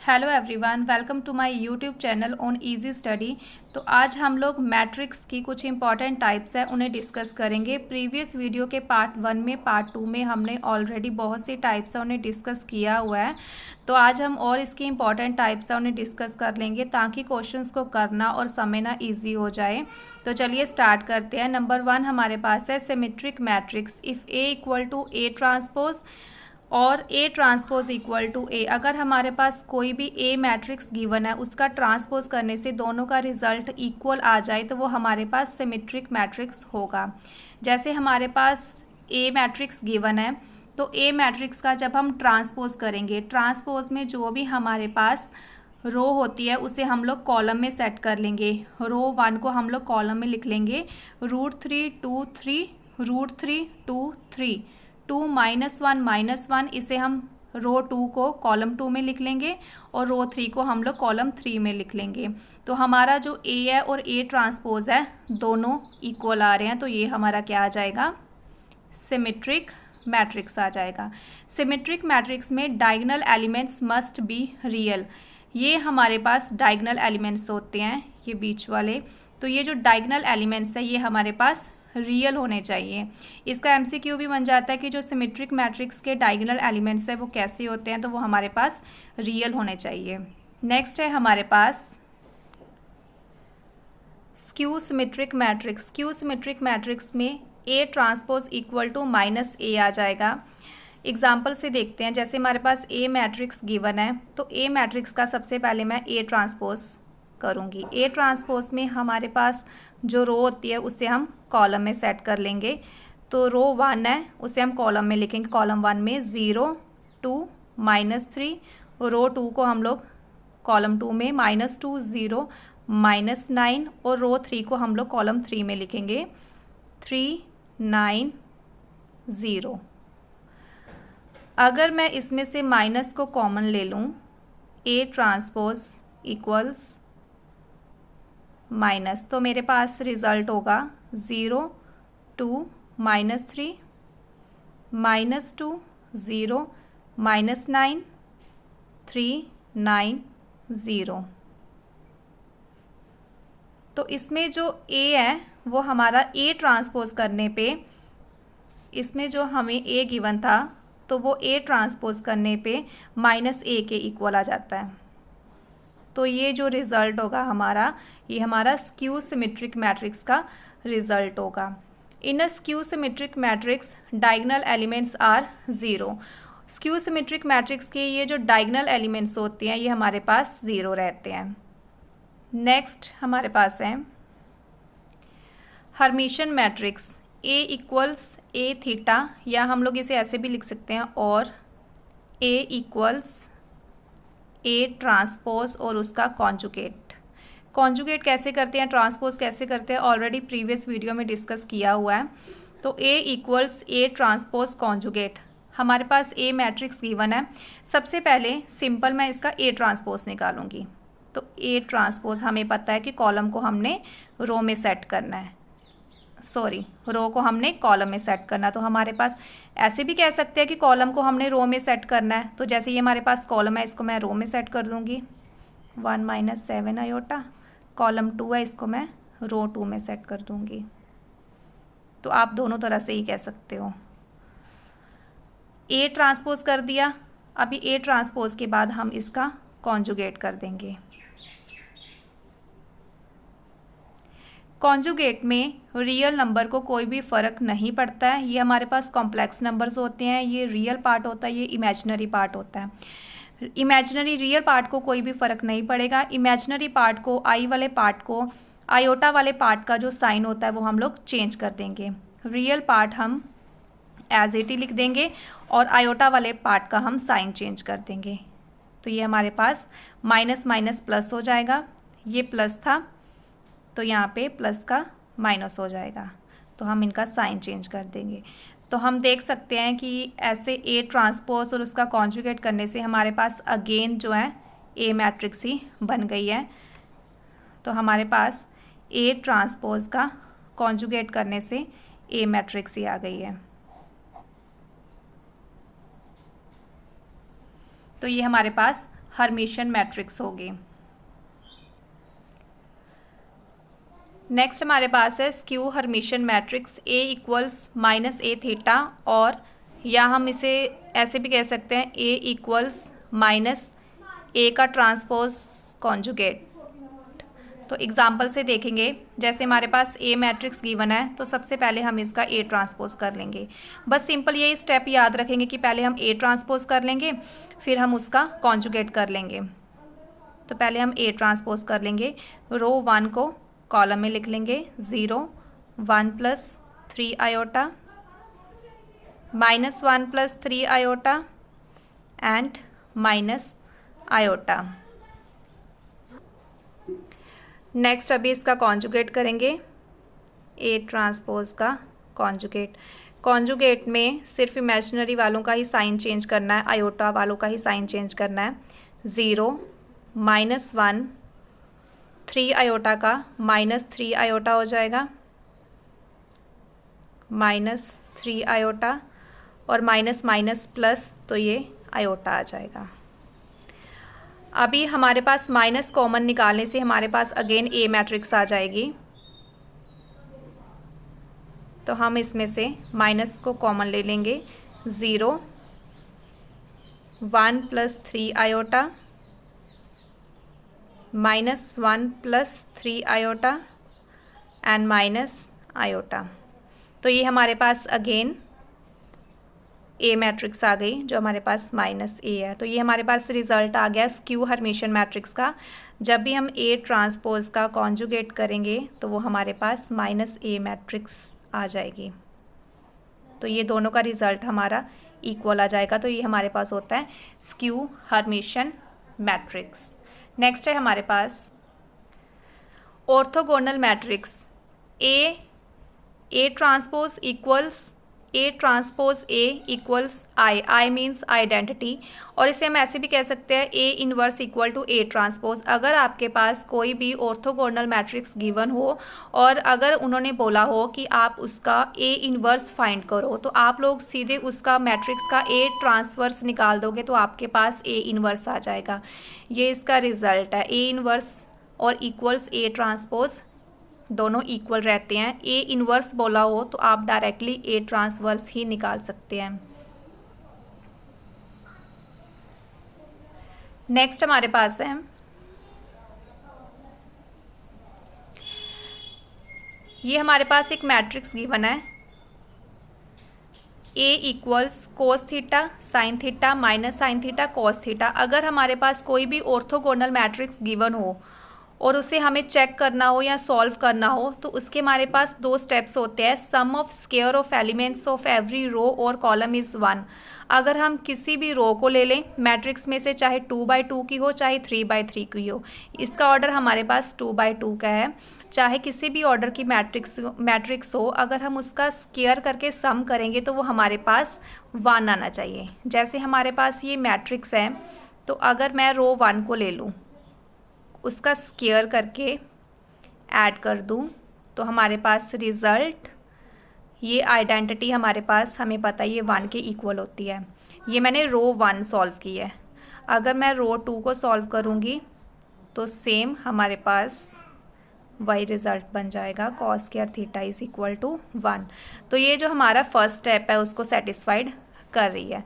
Hello everyone, welcome to my YouTube channel on easy study. तो आज हम लोग मैट्रिक्स की कुछ इंपॉर्टेंट टाइप्स है उन्हें डिस्कस करेंगे। प्रीवियस वीडियो के पार्ट 1 में पार्ट 2 में हमने ऑलरेडी बहुत सी टाइप्स है उन्हें डिस्कस किया हुआ है। तो आज हम और इसकी इंपॉर्टेंट टाइप्स है उन्हें डिस्कस कर लेंगे ताकि क्वेश्चंस को करना और समझना ईजी हो जाए। तो चलिए स्टार्ट करते हैं। नंबर 1 हमारे पास है symmetric matrix. If A equal to A transpose और A transpose equal to A. अगर हमारे पास कोई भी ए मैट्रिक्स गिवन है उसका ट्रांसपोज करने से दोनों का रिजल्ट इक्वल आ जाए तो वो हमारे पास सिमेट्रिक मैट्रिक्स होगा। जैसे हमारे पास ए मैट्रिक्स गिवन है तो ए मैट्रिक्स का जब हम ट्रांसपोज करेंगे, ट्रांसपोज में जो भी हमारे पास रो होती है उसे हम लोग कॉलम में सेट कर लेंगे। रो 1 को हम लोग कॉलम में लिख लेंगे √3 2 3 √3 2 3 2 -1 इसे हम रो 2 को कॉलम 2 में लिख लेंगे और रो 3 को हम लोग कॉलम 3 में लिख लेंगे। तो हमारा जो ए है और ए ट्रांसपोज है दोनों इक्वल आ रहे हैं, तो ये हमारा क्या आ जाएगा, सिमेट्रिक मैट्रिक्स आ जाएगा। सिमेट्रिक मैट्रिक्स में diagonal elements must be real. ये हमारे पास डायगोनल एलिमेंट्स होते हैं, ये बीच वाले। तो ये जो डायगोनल एलिमेंट्स है ये हमारे पास रियल होने चाहिए। इसका एमसीक्यू भी बन जाता है कि जो सिमेट्रिक मैट्रिक्स के डायगोनल एलिमेंट्स है वो कैसे होते हैं, तो वो हमारे पास रियल होने चाहिए। नेक्स्ट है हमारे पास skew symmetric matrix. Skew symmetric matrix में A transpose equal to -a आ जाएगा। एग्जाम्पल से देखते हैं। जैसे हमारे पास ए मैट्रिक्स गिवन है तो ए मैट्रिक्स का सबसे पहले मैं ए ट्रांसपोज करूँगी। ए ट्रांसपोज में हमारे पास जो रो होती है उसे हम कॉलम में सेट कर लेंगे। तो रो 1 है उसे हम कॉलम में लिखेंगे। कॉलम 1 में 0 2 -3, रो 2 को हम लोग कॉलम 2 में -2 0 -9 और रो 3 को हम लोग कॉलम 3 में लिखेंगे 3 9 0। अगर मैं इसमें से माइनस को कॉमन ले लूँ, ए ट्रांसपोज इक्वल्स माइनस, तो मेरे पास रिजल्ट होगा 0 2 -3 -2 0 -9 3 9 0। तो इसमें जो ए है वो हमारा ए ट्रांसपोज करने पे, इसमें जो हमें ए गिवन था तो वो ए ट्रांसपोज करने पे -a के इक्वल आ जाता है। तो ये जो रिज़ल्ट होगा हमारा, ये हमारा स्क्यू सिमेट्रिक मैट्रिक्स का रिज़ल्ट होगा। In a skew symmetric matrix diagonal elements are 0। Skew symmetric matrix के ये जो डायगोनल एलिमेंट्स होते हैं ये हमारे पास 0 रहते हैं। नेक्स्ट हमारे पास है Hermitian matrix. A equals a theta, या हम लोग इसे ऐसे भी लिख सकते हैं, और ए इक्वल्स ए ट्रांसपोज और उसका कॉन्जुगेट। कॉन्जुगेट कैसे करते हैं, ट्रांसपोज कैसे करते हैं, ऑलरेडी प्रीवियस वीडियो में डिस्कस किया हुआ है। तो ए इक्वल्स ए ट्रांसपोज कॉन्जुगेट। हमारे पास ए मैट्रिक्स गिवन है, सबसे पहले सिंपल मैं इसका ए ट्रांसपोज निकालूंगी। तो ए ट्रांसपोज हमें पता है कि कॉलम को हमने रो में सेट करना है, सॉरी रो को हमने कॉलम में सेट करना। तो हमारे पास ऐसे भी कह सकते हैं कि कॉलम को हमने रो में सेट करना है। तो जैसे ये हमारे पास कॉलम है इसको मैं रो में सेट कर दूंगी 1 - 7 आयोटा। कॉलम 2 है इसको मैं रो 2 में सेट कर दूंगी। तो आप दोनों तरह से ही कह सकते हो। ए ट्रांसपोज कर दिया, अभी ए ट्रांसपोज के बाद हम इसका कॉन्जुगेट कर देंगे। कॉन्जुगेट में रियल नंबर को कोई भी फ़र्क नहीं पड़ता है। ये हमारे पास कॉम्प्लेक्स नंबर्स होते हैं, ये रियल पार्ट होता है, ये इमेजिनरी पार्ट होता है। इमेजिनरी रियल पार्ट को कोई भी फ़र्क नहीं पड़ेगा। इमेजिनरी पार्ट को, आई वाले पार्ट को, आयोटा वाले पार्ट का जो साइन होता है वो हम लोग चेंज कर देंगे। रियल पार्ट हम एज इट ही लिख देंगे और आयोटा वाले पार्ट का हम साइन चेंज कर देंगे। तो ये हमारे पास माइनस माइनस प्लस हो जाएगा, ये प्लस था तो यहाँ पे प्लस का माइनस हो जाएगा, तो हम इनका साइन चेंज कर देंगे। तो हम देख सकते हैं कि ऐसे ए ट्रांसपोज और उसका कॉन्जुगेट करने से हमारे पास अगेन जो है ए मैट्रिक्स ही बन गई है। तो हमारे पास ए ट्रांसपोज का कॉन्जुगेट करने से ए मैट्रिक्स ही आ गई है। तो ये हमारे पास हर्मिशियन मैट्रिक्स होगी। नेक्स्ट हमारे पास है skew Hermitian matrix A equals minus A theta, और या हम इसे ऐसे भी कह सकते हैं A इक्वल्स माइनस ए का ट्रांसपोज कॉन्जुगेट। तो एग्जाम्पल से देखेंगे, जैसे हमारे पास ए मैट्रिक्स गिवन है तो सबसे पहले हम इसका ए ट्रांसपोज कर लेंगे। बस सिंपल यही स्टेप याद रखेंगे कि पहले हम ए ट्रांसपोज कर लेंगे, फिर हम उसका कॉन्जुगेट कर लेंगे। तो पहले हम ए ट्रांसपोज कर लेंगे, रो 1 को कॉलम में लिख लेंगे 0 1 plus 3 iota minus 1 plus 3 iota and minus iota. Next अभी इसका कॉन्जुगेट करेंगे, ए ट्रांसपोज का कॉन्जुगेट। कॉन्जुगेट में सिर्फ इमेजिनरी वालों का ही साइन चेंज करना है, आयोटा वालों का ही साइन चेंज करना है। 0 माइनस 1 3 आयोटा का माइनस 3 आयोटा हो जाएगा, माइनस 3 आयोटा, और माइनस माइनस प्लस तो ये आयोटा आ जाएगा। अभी हमारे पास माइनस कॉमन निकालने से हमारे पास अगेन ए मैट्रिक्स आ जाएगी। तो हम इसमें से माइनस को कॉमन ले लेंगे, 0 1 plus 3 iota minus 1 plus 3 iota and minus iota. तो ये हमारे पास अगेन ए मैट्रिक्स आ गई जो हमारे पास माइनस ए है। तो ये हमारे पास रिजल्ट आ गया स्क्यू हर्मिशियन मैट्रिक्स का। जब भी हम ए ट्रांसपोज का कॉन्जुगेट करेंगे तो वो हमारे पास माइनस ए मैट्रिक्स आ जाएगी। तो ये दोनों का रिजल्ट हमारा इक्वल आ जाएगा। तो ये हमारे पास होता है स्क्यू हर्मिशियन मैट्रिक्स। नेक्स्ट है हमारे पास orthogonal matrix A transpose equals A transpose A equals I means identity, और इसे हम ऐसे भी कह सकते हैं A inverse equal to A transpose. अगर आपके पास कोई भी ऑर्थोगोनल मैट्रिक्स गिवन हो और अगर उन्होंने बोला हो कि आप उसका ए इनवर्स फाइंड करो, तो आप लोग सीधे उसका मैट्रिक्स का ए ट्रांसवर्स निकाल दोगे तो आपके पास ए इनवर्स आ जाएगा। ये इसका रिजल्ट है। ए इनवर्स और इक्वल्स ए ट्रांसपोज दोनों इक्वल रहते हैं। ए इनवर्स बोला हो तो आप डायरेक्टली ए ट्रांसवर्स ही निकाल सकते हैं। नेक्स्ट हमारे पास है ये हमारे पास एक मैट्रिक्स गिवन है A equals cos theta sine theta minus sine theta cos theta. अगर हमारे पास कोई भी ऑर्थोगोनल मैट्रिक्स गिवन हो और उसे हमें चेक करना हो या सॉल्व करना हो तो उसके हमारे पास 2 स्टेप्स होते हैं। Sum of square of elements of every row और कॉलम इज़ 1। अगर हम किसी भी रो को ले लें मैट्रिक्स में से, चाहे 2×2 की हो चाहे 3×3 की हो, इसका ऑर्डर हमारे पास 2×2 का है। चाहे किसी भी ऑर्डर की मैट्रिक्स हो, अगर हम उसका स्क्वायर करके सम करेंगे तो वो हमारे पास 1 आना चाहिए। जैसे हमारे पास ये मैट्रिक्स है, तो अगर मैं रो 1 को ले लूँ, उसका स्क्वायर करके ऐड कर दूं, तो हमारे पास रिज़ल्ट ये आइडेंटिटी हमारे पास हमें पता है ये 1 के इक्वल होती है। ये मैंने रो 1 सॉल्व की है। अगर मैं रो 2 को सॉल्व करूंगी तो सेम हमारे पास वही रिज़ल्ट बन जाएगा, cos square theta is equal to 1। तो ये जो हमारा फर्स्ट स्टेप है उसको सेटिस्फाइड कर रही है।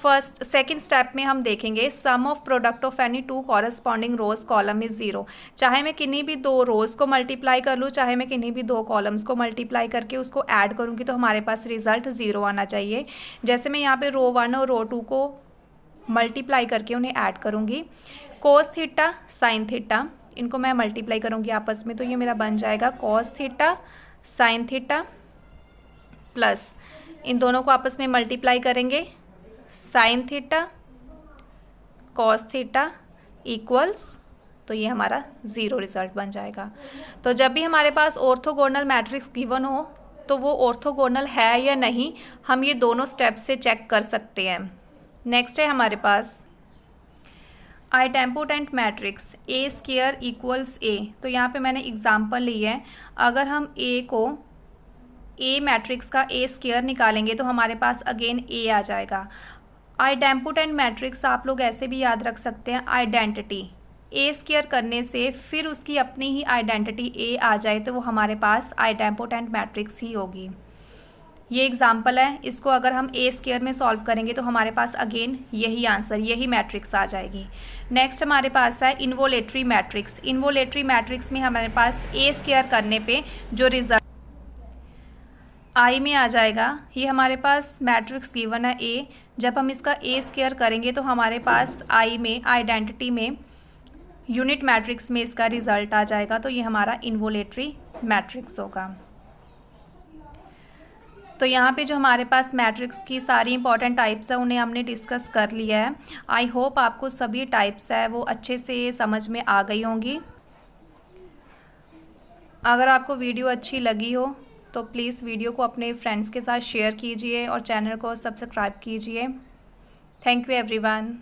सेकेंड स्टेप में हम देखेंगे sum of product of any 2 corresponding rows column is 0। चाहे मैं किन्हीं भी 2 रोज को मल्टीप्लाई कर लूँ, चाहे मैं किन्हीं भी 2 कॉलम्स को मल्टीप्लाई करके उसको ऐड करूँगी, तो हमारे पास रिजल्ट 0 आना चाहिए। जैसे मैं यहाँ पे रो 1 और रो 2 को मल्टीप्लाई करके उन्हें ऐड करूँगी, कोस थीटा साइन थीटा इनको मैं मल्टीप्लाई करूँगी आपस में, तो ये मेरा बन जाएगा cos theta sine theta plus इन दोनों को आपस में मल्टीप्लाई करेंगे sine theta cos theta equals, तो ये हमारा 0 रिजल्ट बन जाएगा। तो जब भी हमारे पास ऑर्थोगोनल मैट्रिक्स गिवन हो तो वो ऑर्थोगोनल है या नहीं, हम ये दोनों स्टेप्स से चेक कर सकते हैं। नेक्स्ट है हमारे पास idempotent matrix A square equals A. तो यहाँ पे मैंने एग्जांपल ली है। अगर हम ए को ए मैट्रिक्स का ए स्क्वायर निकालेंगे तो हमारे पास अगेन ए आ जाएगा। आइडेम्पोटेंट मैट्रिक्स आप लोग ऐसे भी याद रख सकते हैं, आइडेंटिटी ए स्क्वायर करने से फिर उसकी अपनी ही आइडेंटिटी ए आ जाए तो वो हमारे पास आइडेम्पोटेंट मैट्रिक्स ही होगी। ये एग्जाम्पल है, इसको अगर हम ए स्क्वायर में सॉल्व करेंगे तो हमारे पास अगेन यही आंसर, यही मैट्रिक्स आ जाएगी। नेक्स्ट हमारे पास है इन्वोलेटरी मैट्रिक्स। इन्वोलेटरी मैट्रिक्स में हमारे पास ए स्क्वायर करने पे जो रिजल्ट आई में आ जाएगा, ये हमारे पास मैट्रिक्स गिवन है ए। जब हम इसका ए स्क्वायर करेंगे तो हमारे पास आई में, आइडेंटिटी में, यूनिट मैट्रिक्स में इसका रिजल्ट आ जाएगा। तो ये हमारा इन्वोलेटरी मैट्रिक्स होगा। तो यहाँ पे जो हमारे पास मैट्रिक्स की सारी इंपॉर्टेंट टाइप्स है उन्हें हमने डिस्कस कर लिया है। आई होप आपको सभी टाइप्स है वो अच्छे से समझ में आ गई होंगी। अगर आपको वीडियो अच्छी लगी हो तो प्लीज़ वीडियो को अपने फ्रेंड्स के साथ शेयर कीजिए और चैनल को सब्सक्राइब कीजिए। Thank you everyone.